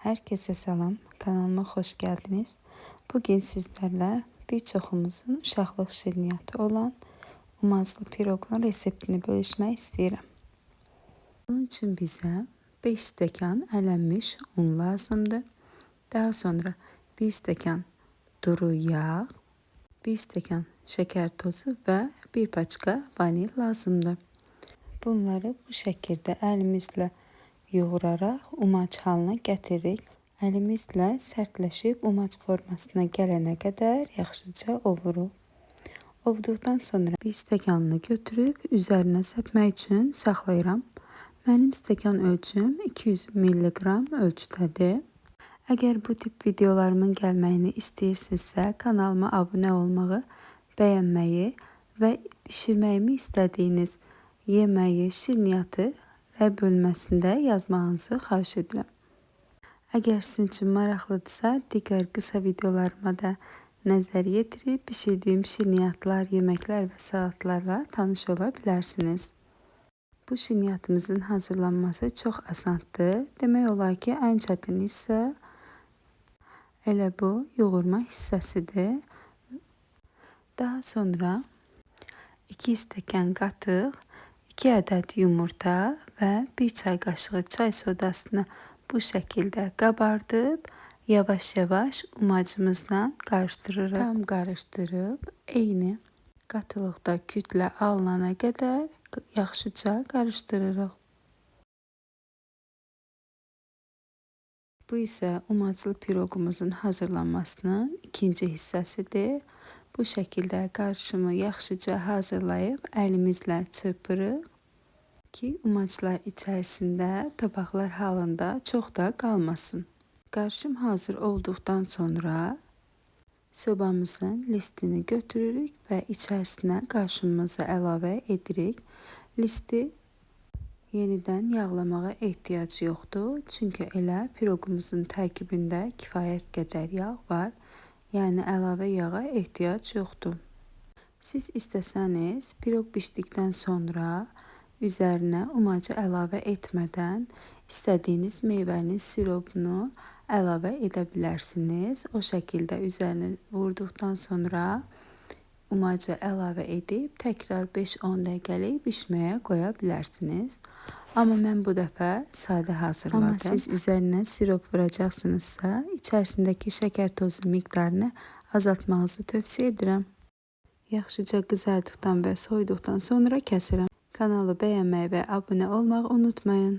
Herkese selam, kanalıma hoş geldiniz. Bugün sizlerle birçoxumuzun uşaqlıq şirniyyatı olan umazlı piroqun reseptini bölüşmək istəyirəm. Bunun için bize 5 stəkan ələnmiş un lazımdır. Daha sonra 1 stəkan duru yağ, 1 stəkan şeker tozu ve 1 paçka vanil lazımdır. Bunları bu şəkildə əlimizlə yoğuraraq umac halına gətiririk. Əlimizlə sərtləşib umac formasına gələnə qədər yaxşıca ovuruq. Ovduqdan sonra bir stəkanını götürüb üzərinə səpmək üçün saxlayıram. Mənim stəkan ölçüm 200 mg ölçüdədir. Əgər bu tip videolarımın gəlməyini istəyirsinizsə, kanalıma abunə olmağı, bəyənməyi və bişirməyimi istədiyiniz yeməyi, şirniyyatı rəy bölməsində yazmağınızı xahiş edirəm. Əgər sizin üçün maraqlıdırsa, digər qısa videolarıma da nəzər yetirib bişirdiyim şirniyyatlar, yeməklər və salatlarla tanış ola bilərsiniz. Bu şirniyyatımızın hazırlanması çox asandır. Demək olar ki, ən çətin hissə elə bu yoğurma hissəsidir. Daha sonra 2 stəkan qatıq, 2 ədəd yumurta və 1 çay qaşığı çay sodasını bu şəkildə qabardıb yavaş-yavaş umacımızla qarışdırırıq. Tam qarışdırıb eyni qatılıqda kütlə alınana qədər yaxşıca qarışdırırıq. Bu isə umaclı piroqumuzun hazırlanmasının ikinci hissəsidir. Bu şəkildə qarışımı yaxşıca hazırlayıb əlimizlə çırpırıq ki, umaclar içərisində topaqlar halında çox da qalmasın. Qarışım hazır olduqdan sonra sobamızın listini götürürük və içərisinə qarışımımızı əlavə edirik. Listi yenidən yağlamağa ehtiyac yoxdur. Çünki elə piroqumuzun tərkibində kifayət qədər yağ var. Yəni əlavə yağa ehtiyac yoxdur. Siz istəsəniz piroq bişdikdən sonra üzərinə umacı əlavə etmədən istədiyiniz meyvənin siropunu əlavə edə bilərsiniz. O şəkildə üzərinə vurduqdan sonra umacı əlavə edib təkrar 5-10 dəqiqəlik bişməyə qoya bilərsiniz. Amma mən bu dəfə sadə hazırladım. Amma siz üzərinə sirop vuracaqsınızsa, içərisindəki şəkər tozu miqdarını azaltmağınızı tövsiyə edirəm. Yaxşıca qızardıqdan və soyuduqdan sonra kəsirəm. Kanalı bəyənməyi və abunə olmağı unutmayın.